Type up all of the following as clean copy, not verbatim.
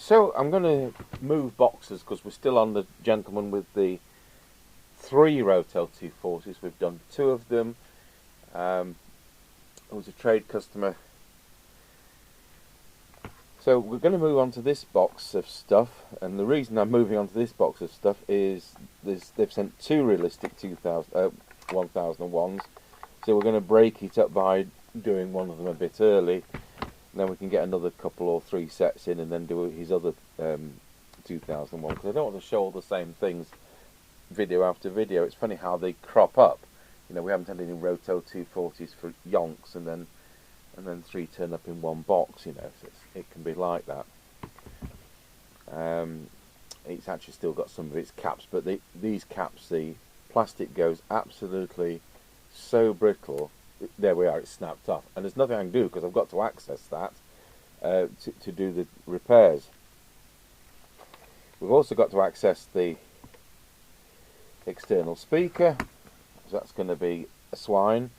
So I'm going to move boxes because we're still on the gentleman with the 3 Rotel 240s. We've done 2 of them. It was a trade customer. So we're going to move on to this box of stuff, and the reason I'm moving on to this box of stuff is they've sent 2 realistic 1001s, so we're going to break it up by doing one of them a bit early. Then we can get another couple or 3 sets in and then do his other 2001, because I don't want to show all the same things video after video. It's funny how they crop up. You know, we haven't had any Rotel 240s for yonks, and then 3 turn up in one box. You know, so it can be like that. It's actually still got some of its caps, but these caps, the plastic goes absolutely so brittle. There we are, it's snapped off, and there's nothing I can do because I've got to access that to do the repairs. We've also got to access the external speaker, so that's going to be a swine.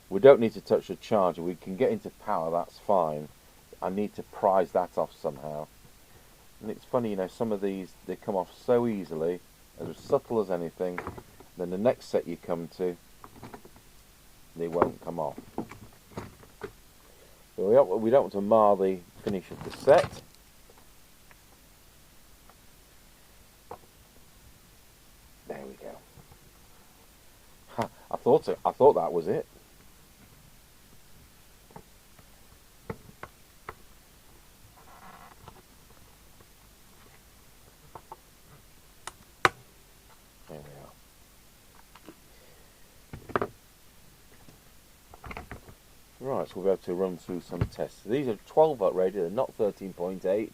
We don't need to touch the charger, we can get into power, that's fine. I need to prise that off somehow. And it's funny, you know, some of these, they come off so easily, as subtle as anything. Then the next set you come to, they won't come off. So we don't want to mar the finish of the set. There we go. Ha, I thought that was it. There we are. Right, so we'll be able to run through some tests. These are 12-volt radio, they're not 13.8.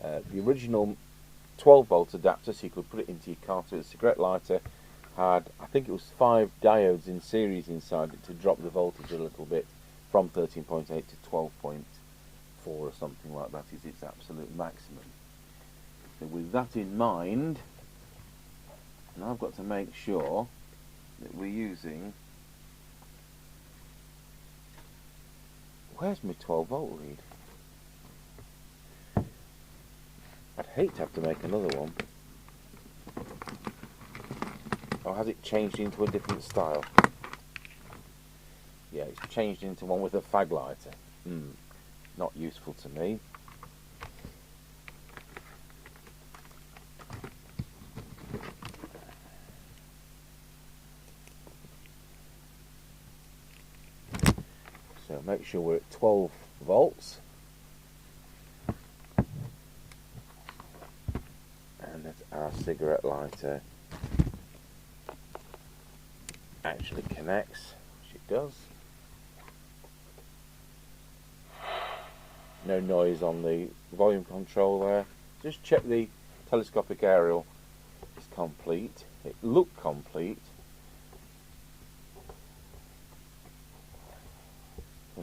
The original 12-volt adapter, so you could put it into your car with a cigarette lighter, had, I think it was 5 diodes in series inside it to drop the voltage a little bit from 13.8 to 12.4 or something like that is its absolute maximum. So with that in mind, and I've got to make sure that we're using... Where's my 12-volt read? I'd hate to have to make another one. Or has it changed into a different style? Yeah, it's changed into one with a fag lighter. Not useful to me. So make sure we're at 12 volts. And that our cigarette lighter actually connects, which it does. No noise on the volume control there. Just check the telescopic aerial is complete. It looked complete.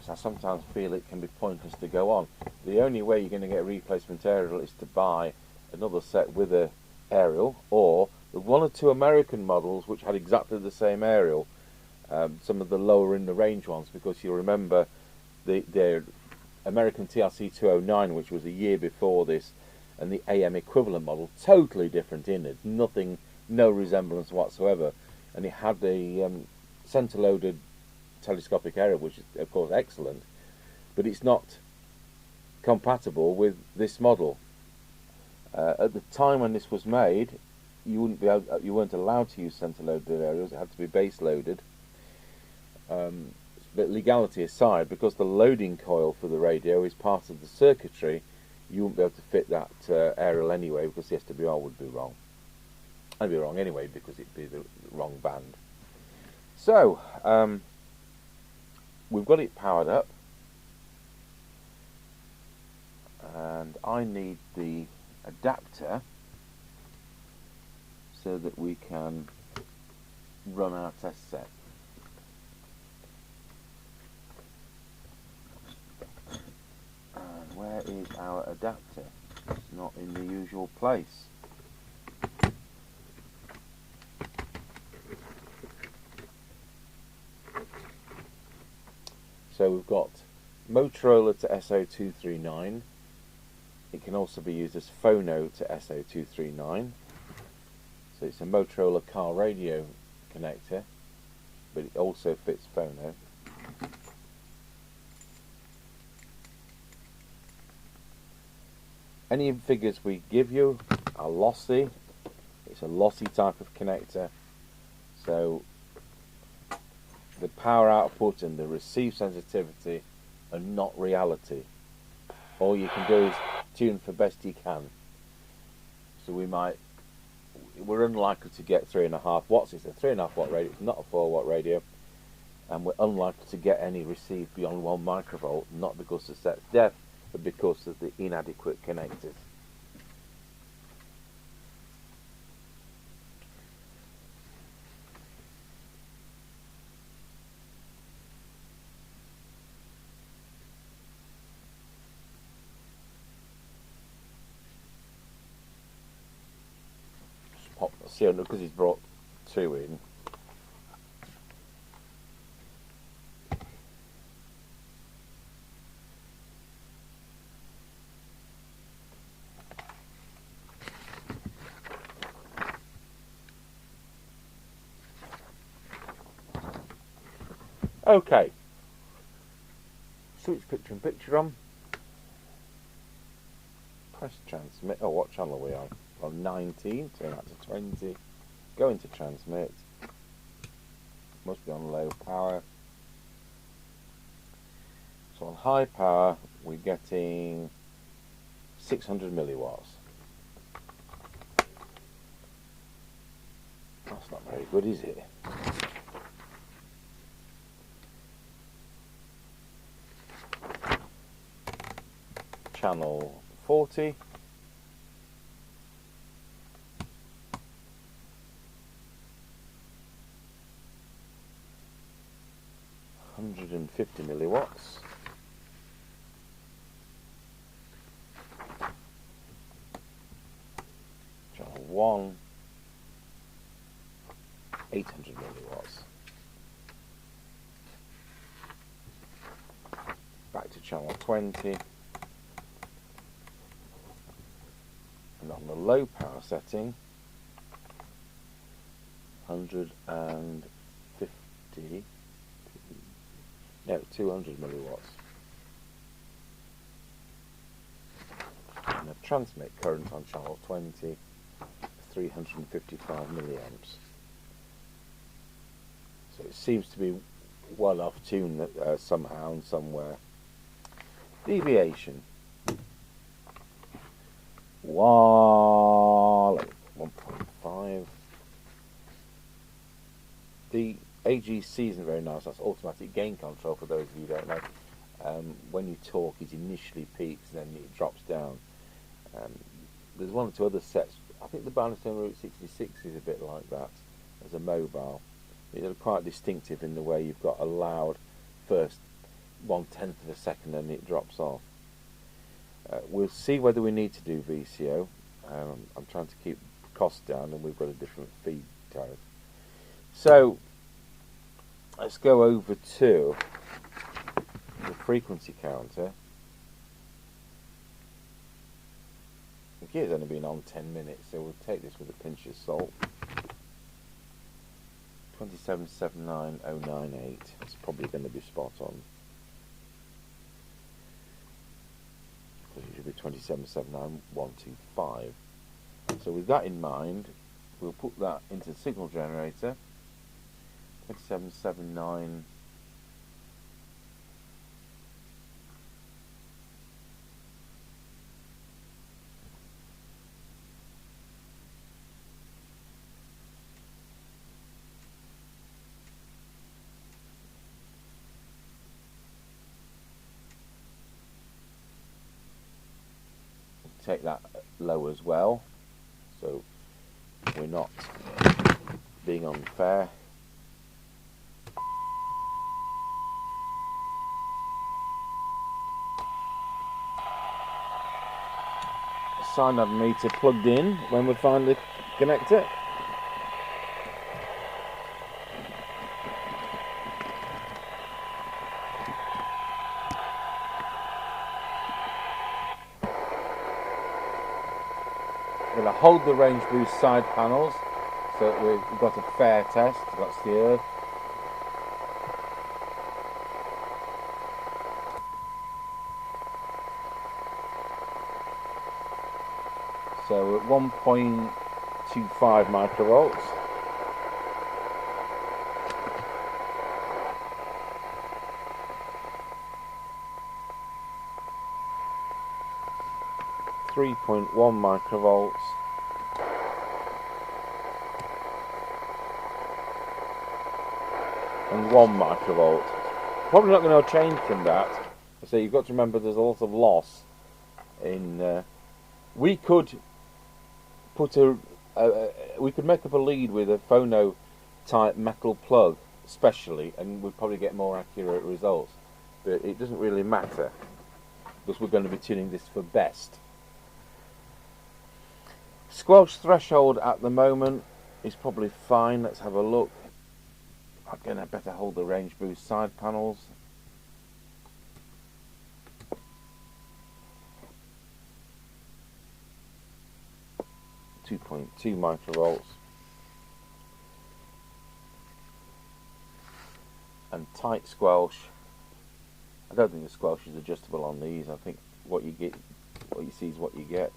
I sometimes feel it can be pointless to go on. The only way you're going to get a replacement aerial is to buy another set with a aerial, or the 1 or 2 American models which had exactly the same aerial, some of the lower in the range ones, because you remember the American TRC1009, which was a year before this, and the AM equivalent model, totally different in it, nothing, no resemblance whatsoever, and it had the centre loaded telescopic aerial, which is of course excellent, but it's not compatible with this model. At the time when this was made, you weren't allowed to use centre loaded aerials, it had to be base loaded. But legality aside, because the loading coil for the radio is part of the circuitry, you wouldn't be able to fit that aerial anyway, because the SWR would be wrong. I'd be wrong anyway because it'd be the wrong band. So we've got it powered up, and I need the adapter so that we can run our test set. And where is our adapter? It's not in the usual place. So we've got Motorola to SO239, It can also be used as phono to SO239. So it's a Motorola car radio connector, but it also fits phono. Any figures we give you are lossy. It's a lossy type of connector, so the power output and the receive sensitivity are not reality. All you can do is tune for best you can. So we're unlikely to get 3.5 watts. It's a 3.5 watt radio, it's not a 4 watt radio, and we're unlikely to get any receive beyond 1 microvolt, not because the set's deaf, but because of the inadequate connectors. Pop the cylinder because he's brought 2 in. Okay, switch picture in picture on. Press transmit. Oh, what channel are we on? On 19, turn that to 20. Go into transmit. Must be on low power. So on high power, we're getting 600 milliwatts. That's not very good, is it? Channel 40. $150 milliwatts. Channel 1, 800 milliwatts. Back to channel 20. And on the low power setting, 150, no, 200 milliwatts. And a transmit current on channel 20, 355 milliamps. So it seems to be well off tune somehow and somewhere. Deviation. 1.5. The AGC isn't very nice. That's automatic gain control for those of you who don't know. When you talk, it initially peaks, then it drops down. There's 1 or 2 other sets. I think the Bannister Route 66 is a bit like that as a mobile. They're quite distinctive in the way you've got a loud first 1/10 of a second and it drops off. We'll see whether we need to do VCO. I'm trying to keep costs down, and we've got a different feed tariff. So let's go over to the frequency counter. The gear's only been on 10 minutes, so we'll take this with a pinch of salt. 2779098. It's probably going to be spot on. It should be 2779125. So with that in mind, we'll put that into the signal generator. 2779. Take that low as well, so we're not being unfair. Cyanide meter plugged in when we find the connector. going to hold the range boost side panels so that we've got a fair test. That's the earth. So we're at 1.25 microvolts. .1 microvolts. And 1 microvolt. Probably not going to change from that. So you've got to remember there's a lot of loss in. We could put we could make up a lead with a phono type metal plug, especially, and we'd probably get more accurate results. But it doesn't really matter because we're going to be tuning this for best. Squelch threshold at the moment is probably fine. Let's have a look. Again, I better hold the range boost side panels. .2 microvolts. And tight squelch. I don't think the squelch is adjustable on these. I think what you get, what you see is what you get.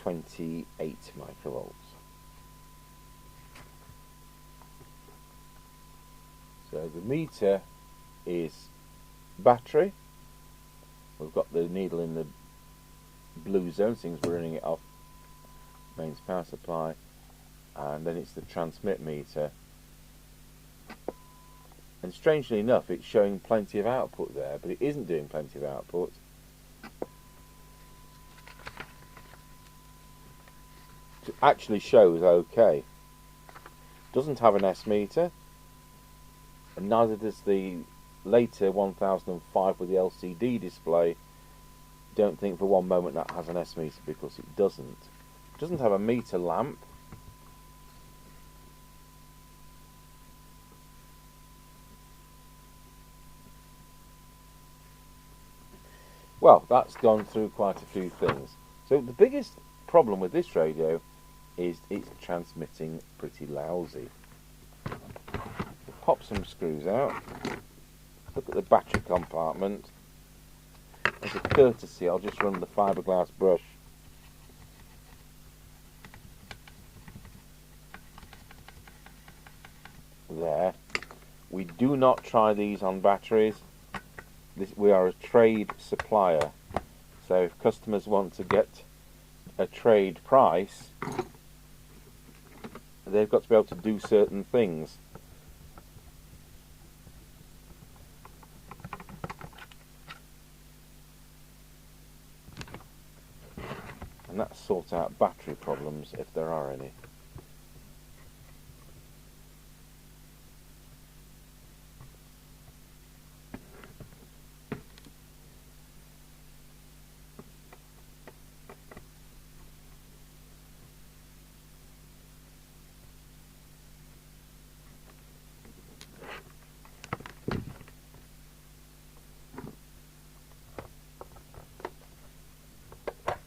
.28 microvolts. So the meter is battery. We've got the needle in the blue zone, since we're running it off mains power supply, and then it's the transmit meter. And strangely enough, it's showing plenty of output there, but it isn't doing plenty of output. It actually shows okay. Doesn't have an S meter, and neither does the later 1005 with the LCD display. Don't think for one moment that has an S meter, because it doesn't. It doesn't have a meter lamp. Well, that's gone through quite a few things. So the biggest problem with this radio is it's transmitting pretty lousy. We'll pop some screws out. Look at the battery compartment. As a courtesy, I'll just run the fiberglass brush there. We do not try these on batteries. We are a trade supplier, so if customers want to get a trade price, they've got to be able to do certain things. And that sorts out battery problems if there are any.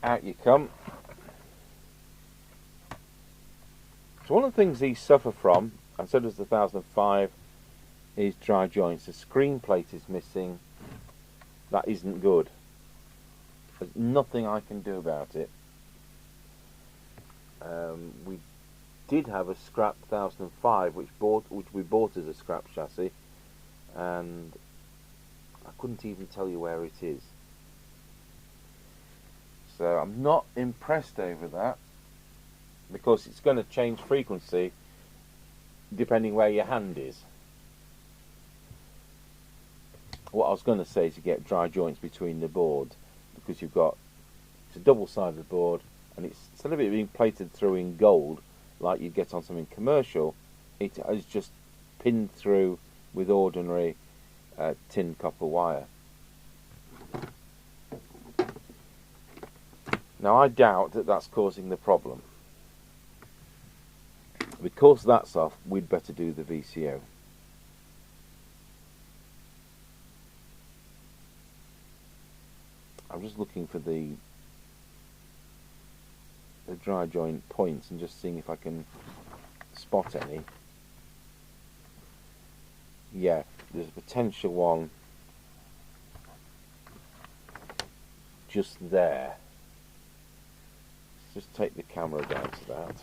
Out you come. So one of the things these suffer from, and so does the 1005, is dry joints. The screen plate is missing. That isn't good. There's nothing I can do about it. We did have a scrap 1005 which we bought as a scrap chassis, and I couldn't even tell you where it is. So I'm not impressed over that, because it's going to change frequency depending where your hand is. What I was going to say is you get dry joints between the boards, because it's a double-sided board, and it's, instead of it being plated through in gold like you get on something commercial, it is just pinned through with ordinary tin copper wire. Now I doubt that that's causing the problem. Because that's off, we'd better do the VCO. I'm just looking for the dry joint points and just seeing if I can spot any. Yeah, there's a potential one just there. Let's just take the camera down to that.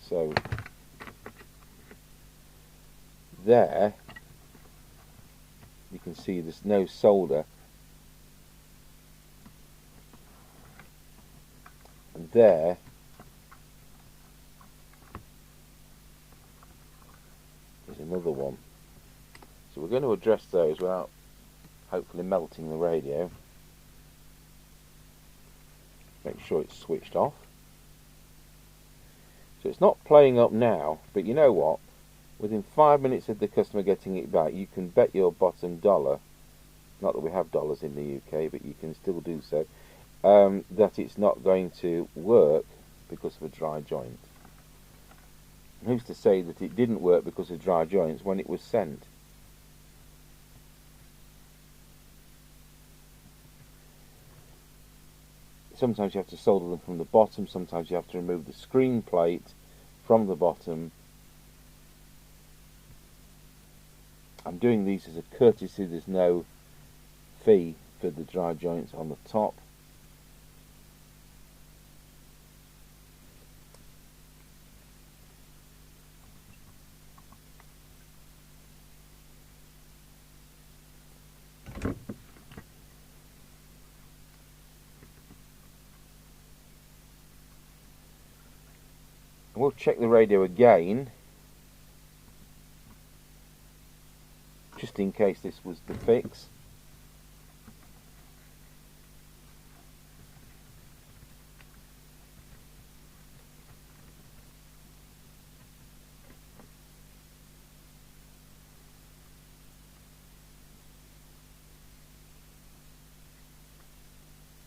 So there you can see there's no solder, and there is another one. So we're going to address those without hopefully melting the radio. Make sure it's switched off. So it's not playing up now, but you know what? Within 5 minutes of the customer getting it back, you can bet your bottom dollar, not that we have dollars in the UK, but you can still do so, that it's not going to work because of a dry joint. And who's to say that it didn't work because of dry joints when it was sent? Sometimes you have to solder them from the bottom, sometimes you have to remove the screen plate from the bottom. I'm doing these as a courtesy, there's no fee for the dry joints on the top. We'll check the radio again, just in case this was the fix.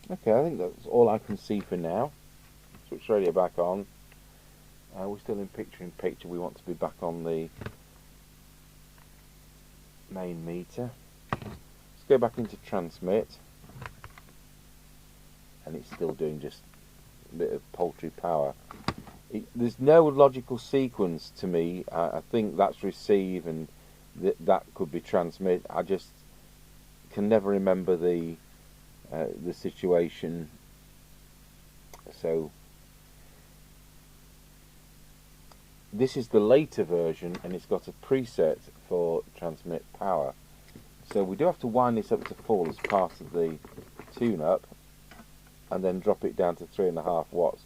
Okay, I think that's all I can see for now. Switch radio back on. We're still in picture. We want to be back on the main meter. Let's go back into transmit, and it's still doing just a bit of paltry power. There's no logical sequence to me. I think that's receive and that could be transmit. I just can never remember the situation. So this is the later version, and it's got a preset for transmit power. So we do have to wind this up to full as part of the tune-up, and then drop it down to 3.5 watts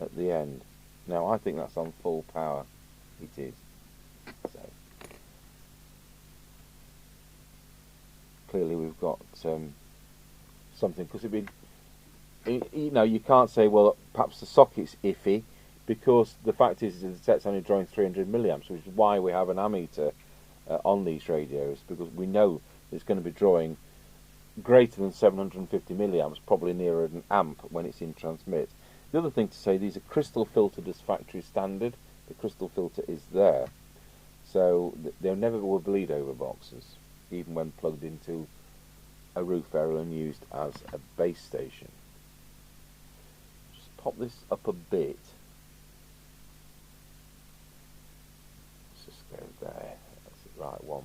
at the end. Now I think that's on full power. It is. So clearly we've got something, because you can't say, well, perhaps the socket's iffy, because the fact is the set's only drawing 300 milliamps, which is why we have an ammeter on these radios, because we know it's going to be drawing greater than 750 milliamps, probably nearer an amp when it's in transmit. The other thing to say, these are crystal filtered as factory standard. The crystal filter is there, so there never were bleed over boxes, even when plugged into a roof area and used as a base station. Just pop this up a bit. Let's just go there. That's the right one.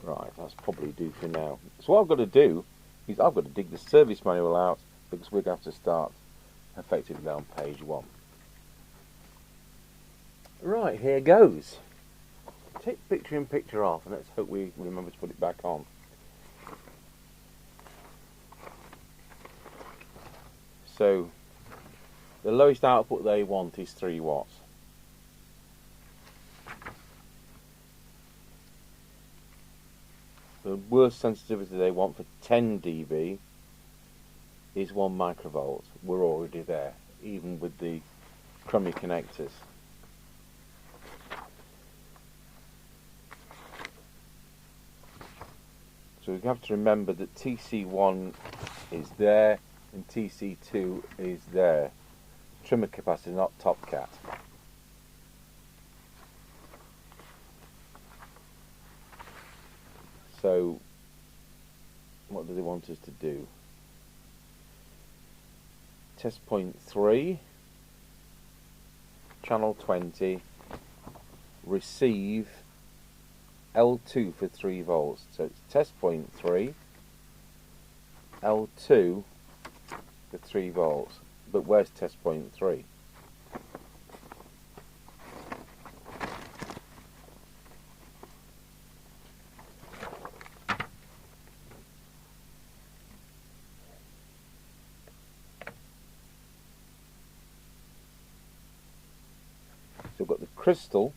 Right, that's probably do for now. So what I've got to do is I've got to dig the service manual out, because we're going to have to start effectively on page 1. Right, here goes. Take picture in picture off, and let's hope we remember to put it back on. So the lowest output they want is 3 watts. The worst sensitivity they want for 10 dB is 1 microvolt. We're already there, even with the crummy connectors. So we have to remember that TC1 is there and TC2 is there. Trimmer capacitor, not top cat. So what do they want us to do? Test point 3, channel 20, receive L2 for 3 volts. So it's test point 3, L2 for 3 volts. But where's test point 3? So we've got the crystal .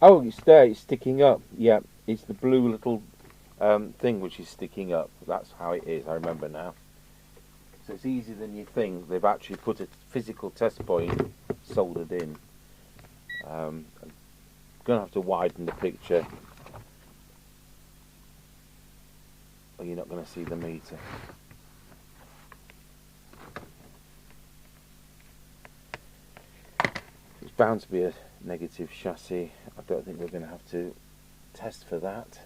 Oh, it's there, it's sticking up. Yeah, it's the blue little thing which is sticking up. That's how it is, I remember now. So it's easier than you think. They've actually put a physical test point soldered in. I'm going to have to widen the picture, or you're not going to see the meter. It's bound to be a negative chassis. I don't think we're going to have to test for that.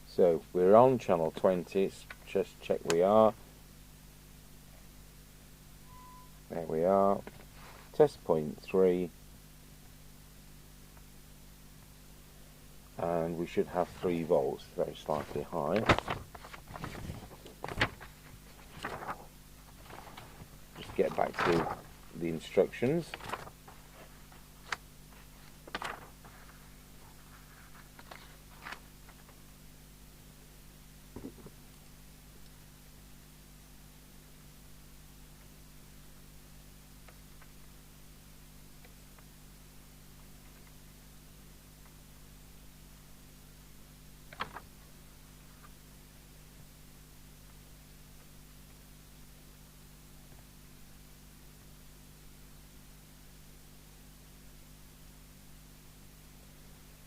So we're on channel 20, just check we are. There we are. Test point 3. And we should have 3 volts, very slightly high. Just get back to the instructions.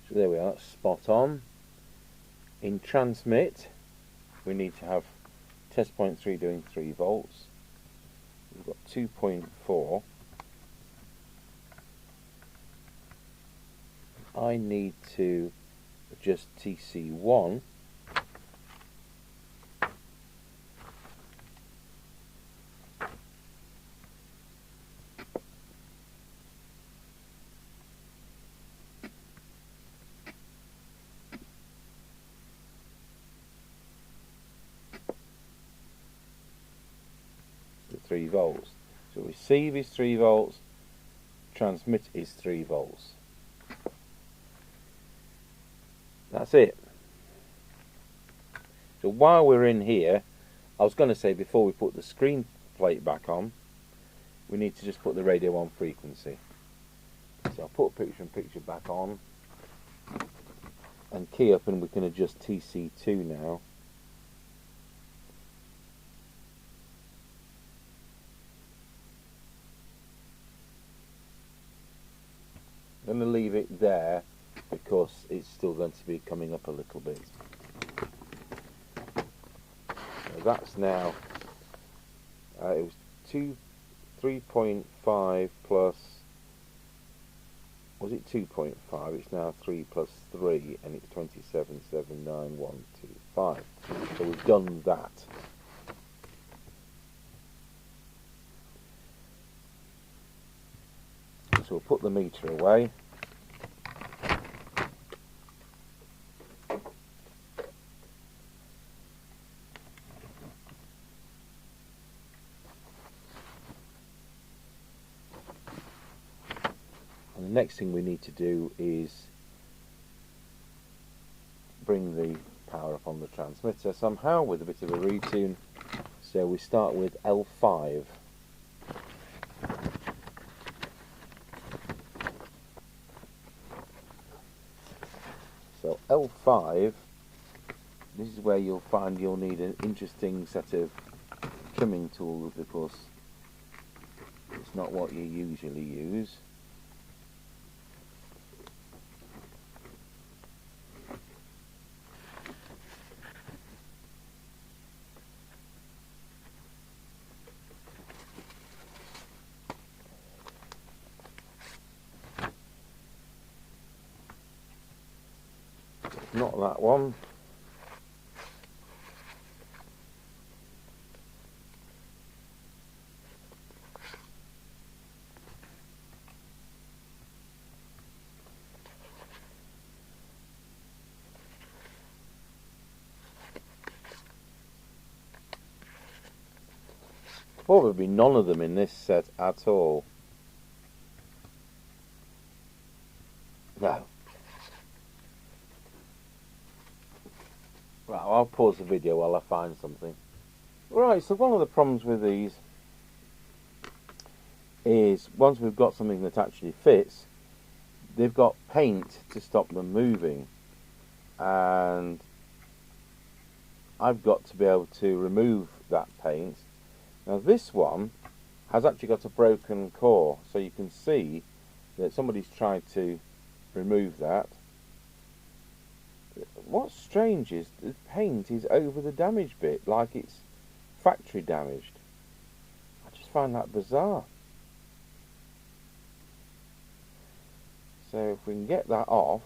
So there we are, spot on. In transmit, we need to have test point 3 doing 3 volts. We've got 2.4. I need to adjust TC1. to 3 volts. So receive is 3 volts, transmit is 3 volts. That's it. So while we're in here, I was going to say before we put the screen plate back on, we need to just put the radio on frequency. So I'll put picture-in-picture back on and key up, and we can adjust TC2 now. I'm going to leave it there because it's still going to be coming up a little bit. So that's now, it was 3.5 plus, was it 2.5? It's now 3 plus 3, and it's 27,79125. So we've done that. So we'll put the meter away. And the next thing we need to do is bring the power up on the transmitter somehow with a bit of a retune. So we start with L5. So L5, this is where you'll find you'll need an interesting set of trimming tools, because it's not what you usually use. Not that one. Probably none of them in this set at all. No. Right, I'll pause the video while I find something. Right, so one of the problems with these is once we've got something that actually fits, they've got paint to stop them moving, and I've got to be able to remove that paint. Now this one has actually got a broken core, so you can see that somebody's tried to remove that. What's strange is the paint is over the damaged bit, like it's factory damaged. I just find that bizarre. So if we can get that off,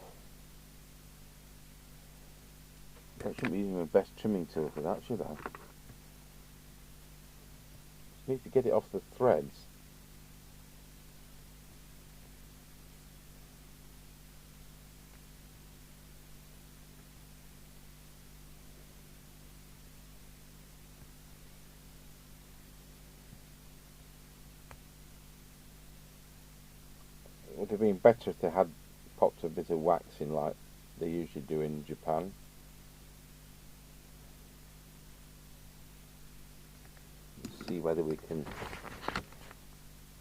I shouldn't be using my best trimming tool for that, should I? Just need to get it off the threads. It would have been better if they had popped a bit of wax in like they usually do in Japan. Let's see whether we can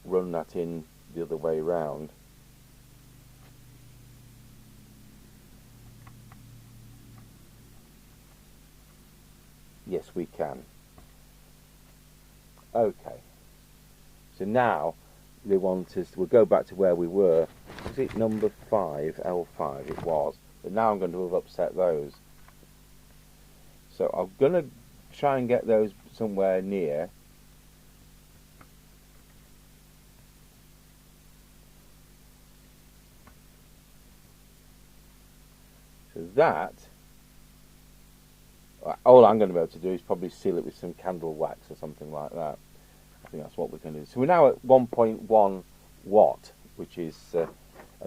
run that in the other way round. Yes, we can. Okay. So now they want us, we'll go back to where we were. Was it number 5, L5? It was. But now I'm going to have upset those. So I'm going to try and get those somewhere near. So that, all I'm going to be able to do is probably seal it with some candle wax or something like that. I think that's what we're going to do. So we're now at 1.1 watt, which is a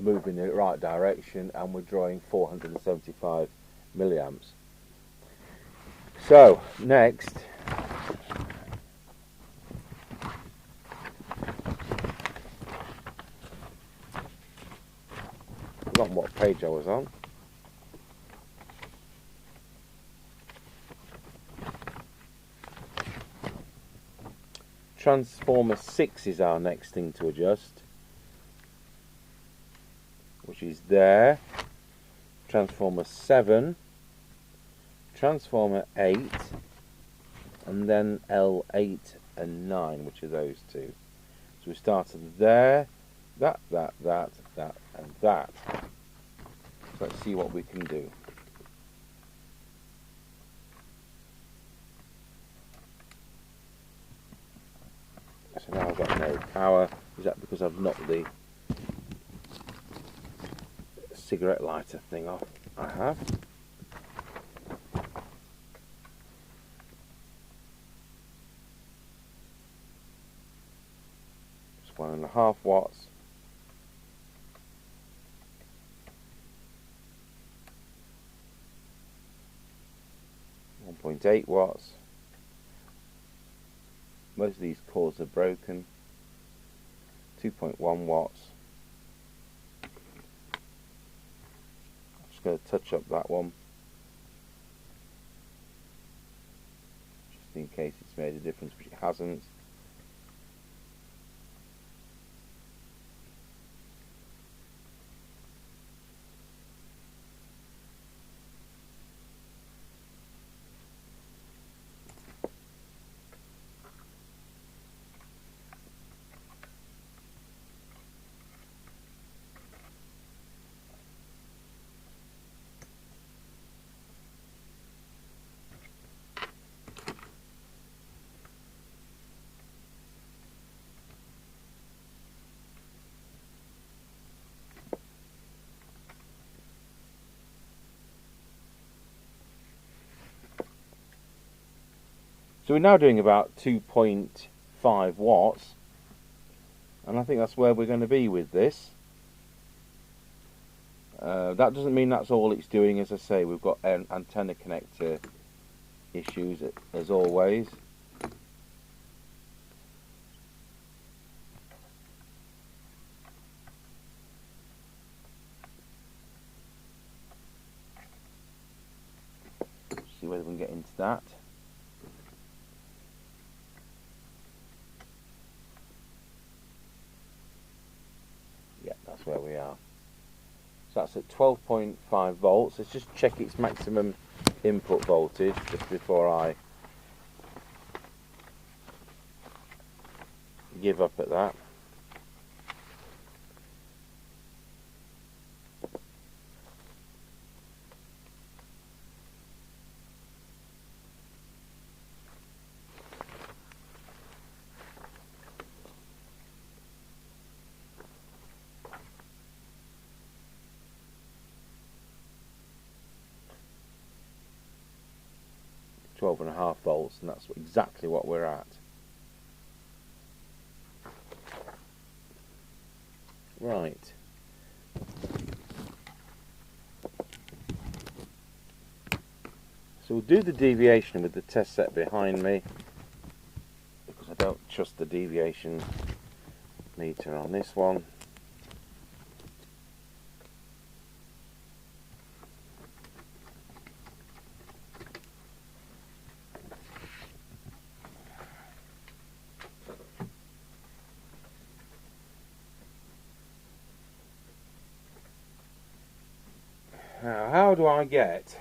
move in the right direction, and we're drawing 475 milliamps. So next, I've forgotten what page I was on. Transformer 6 is our next thing to adjust, which is there. Transformer 7, Transformer 8, and then L8 and 9, which are those two. So we started there, that, and that. So let's see what we can do. So now I've got no power. Is that because I've knocked the cigarette lighter thing off? I have. It's 1.5 watts. 1.8 watts. Most of these cores are broken. 2.1 watts. I'm just going to touch up that one, just in case it's made a difference, which it hasn't. So we're now doing about 2.5 watts, and I think that's where we're going to be with this. That doesn't mean that's all it's doing. As I say, we've got an antenna connector issues as always. See whether we can get into that. Yeah, that's where we are. So that's at 12.5 volts. Let's just check its maximum input voltage just before I give up at that. Twelve and a half volts, and that's exactly what we're at. Right. So we'll do the deviation with the test set behind me, because I don't trust the deviation meter on this one. Now, how do I get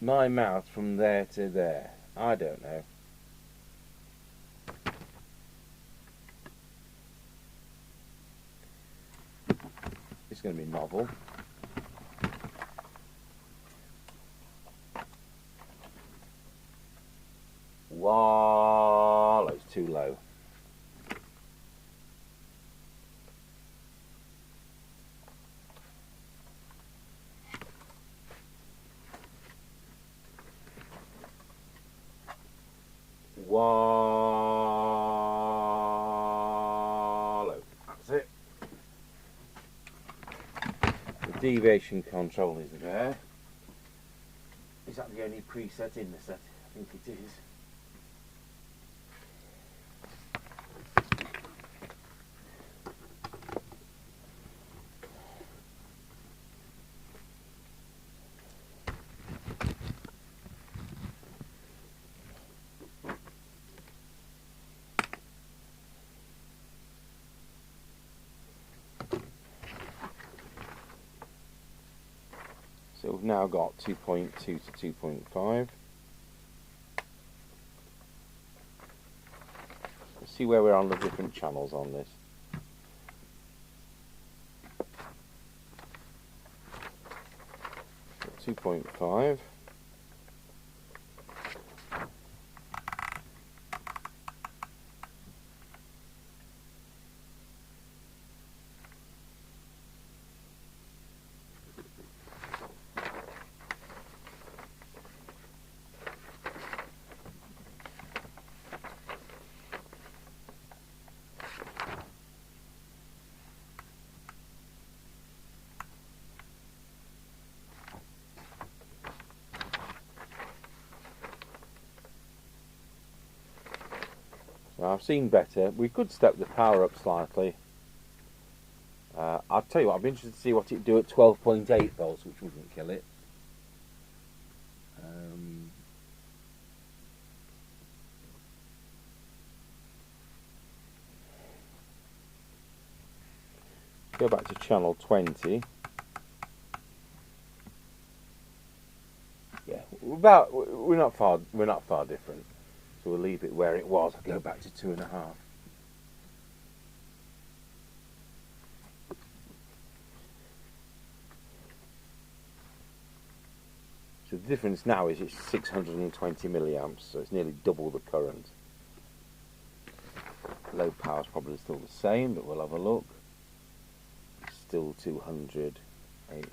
my mouth from there to there? I don't know. It's going to be novel. Wow, it's too low. Wallow. That's it. The deviation control is there. Is that the only preset in the set? I think it is. So we've now got 2.2 to 2.5. Let's see where we're on the different channels on this. So 2.5. Now I've seen better. We could step the power up slightly. I'll tell you what, I'd be interested to see what it'd do at 12.8 volts, which wouldn't kill it. Go back to channel 20. Yeah, we're not far different. So we'll leave it where it was. I'll go back to 2.5. So the difference now is it's 620 milliamps, so it's nearly double the current. Low power is probably still the same, but we'll have a look. It's still 200. It's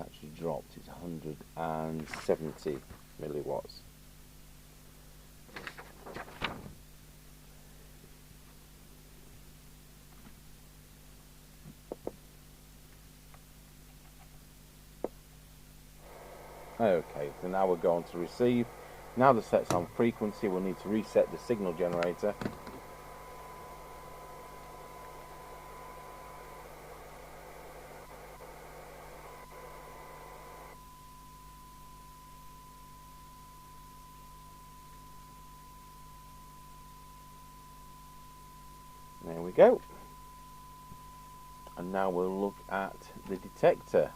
actually dropped. It's 170 milliwatts. Okay, so now we're going to receive. Now the set's on frequency, we'll need to reset the signal generator. There we go. And now we'll look at the detector.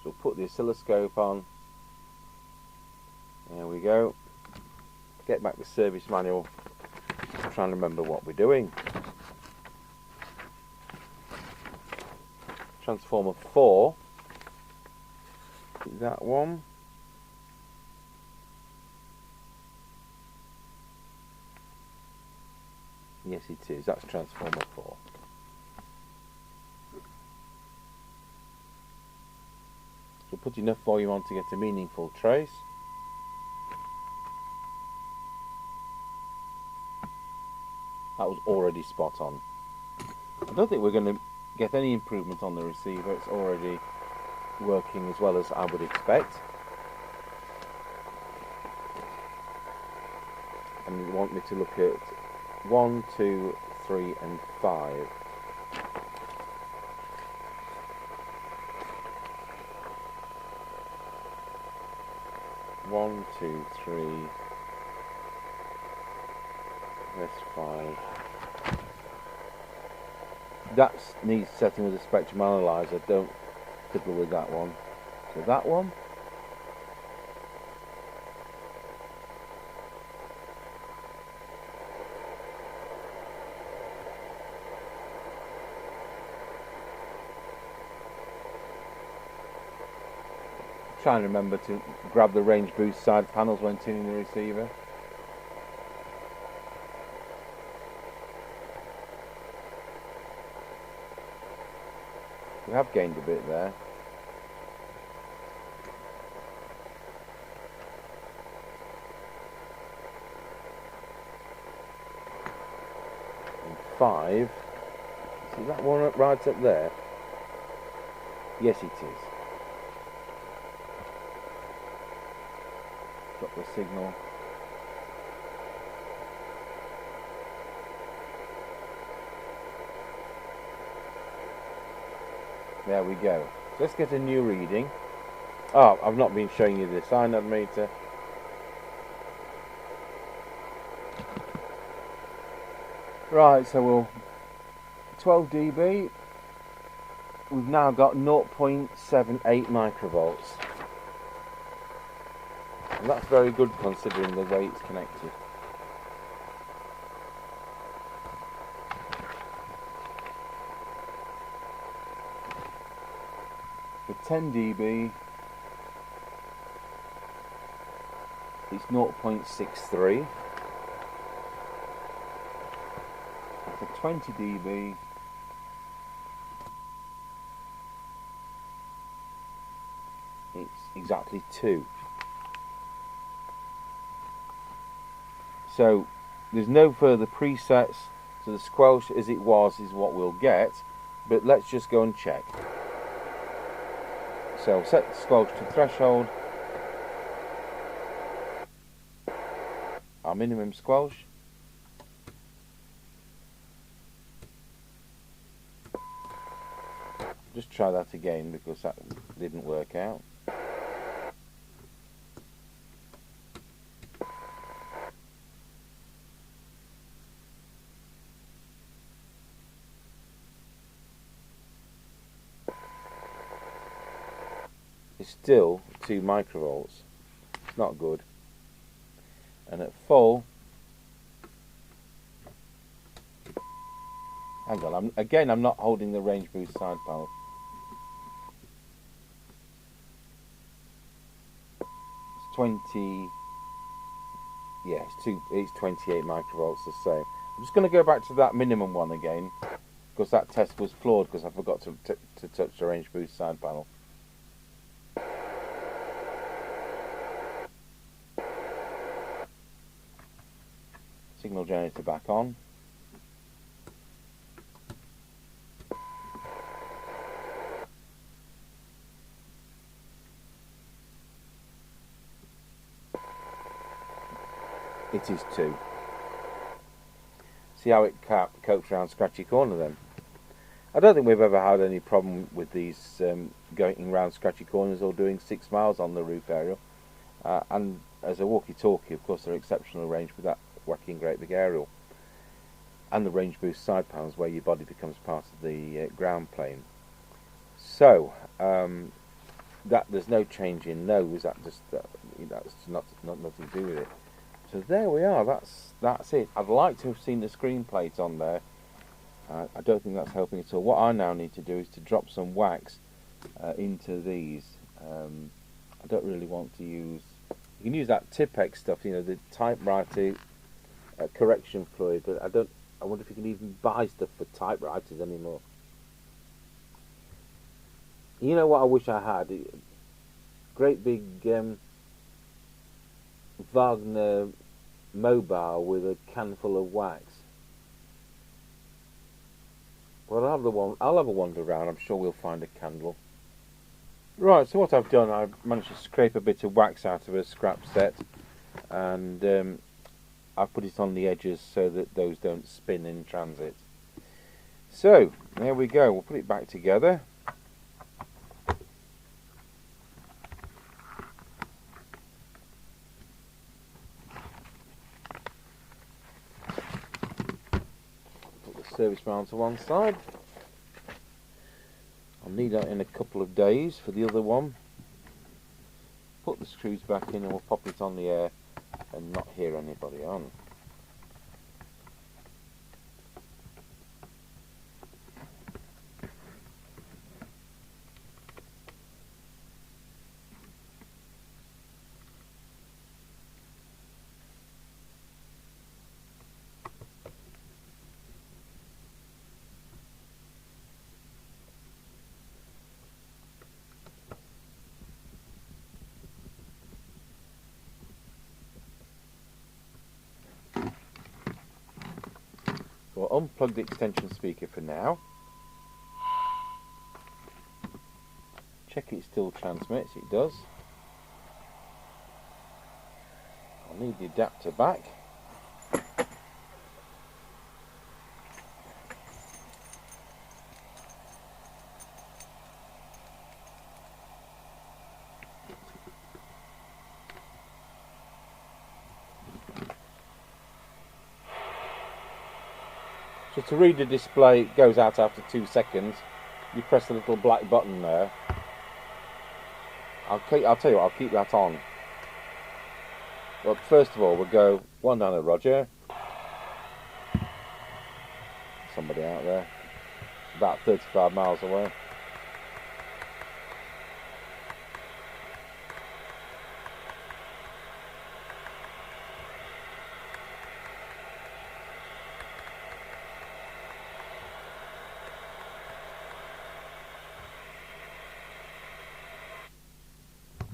So we'll put the oscilloscope on. There we go. Get back the service manual. I'm trying to remember what we're doing. Transformer 4. That one. Yes, it is. That's transformer 4. So put enough volume on to get a meaningful trace. That was already spot on. I don't think we're going to get any improvement on the receiver. It's already working as well as I would expect. And you want me to look at 1, 2, 3 and 5. One, two, three. That's 5. That needs setting with a spectrum analyzer. Don't fiddle with that one. So that one. Try and remember to grab the range boost side panels when tuning the receiver. We have gained a bit there. And 5. See that one right up there? Yes, it is. Drop the signal. There we go. So let's get a new reading. Oh, I've not been showing you the synod meter. Right, so we'll 12 dB. We've now got 0.78 microvolts. And that's very good considering the way it's connected. For 10 dB, it's 0.63. And for 20 dB, it's exactly 2. So there's no further presets, so the squelch as it was is what we'll get, but let's just go and check. So set the squelch to threshold, our minimum squelch. Just try that again because that didn't work out. It's still 2 microvolts. It's not good. And at full, hang on, I'm not holding the range boost side panel. It's 20. Yeah, it's 28 microvolts the same. I'm just going to go back to that minimum one again because that test was flawed because I forgot to touch the range boost side panel. Signal generator back on. It is 2. See how it copes around scratchy corner then. I don't think we've ever had any problem with these going round scratchy corners or doing 6 miles on the roof aerial. And as a walkie-talkie, of course, they're exceptional range with that wacky great big aerial. And the range boost side panels where your body becomes part of the ground plane. So, that there's no change in nose, that's not nothing to do with it. So there we are, that's it. I'd like to have seen the screen plate on there. I don't think that's helping at all. What I now need to do is to drop some wax into these. I don't really want to use... You can use that Tipex stuff, you know, the typewriter correction fluid, but I wonder if you can even buy stuff for typewriters anymore. You know what I wish I had? Great big Wagner mobile with a can full of wax. Well, I'll have a wander around. I'm sure we'll find a candle. Right, so what I've done, I've managed to scrape a bit of wax out of a scrap set, and I've put it on the edges so that those don't spin in transit. So, there we go. We'll put it back together. Put the service mount to one side. I'll need that in a couple of days for the other one. Put the screws back in and we'll pop it on the air and not hear anybody on. So I'll unplug the extension speaker for now. Check it still transmits, it does. I'll need the adapter back. So to read the display, it goes out after 2 seconds. You press the little black button there. I'll tell you what, I'll keep that on. Well, first of all, we'll go 1 down at Roger. Somebody out there. About 35 miles away.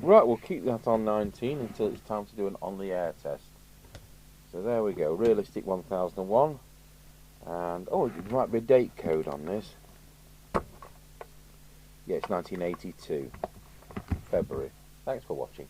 Right, we'll keep that on 19 until it's time to do an on-the-air test. So there we go, Realistic 1001. And, oh, there might be a date code on this. Yeah, it's 1982, February. Thanks for watching.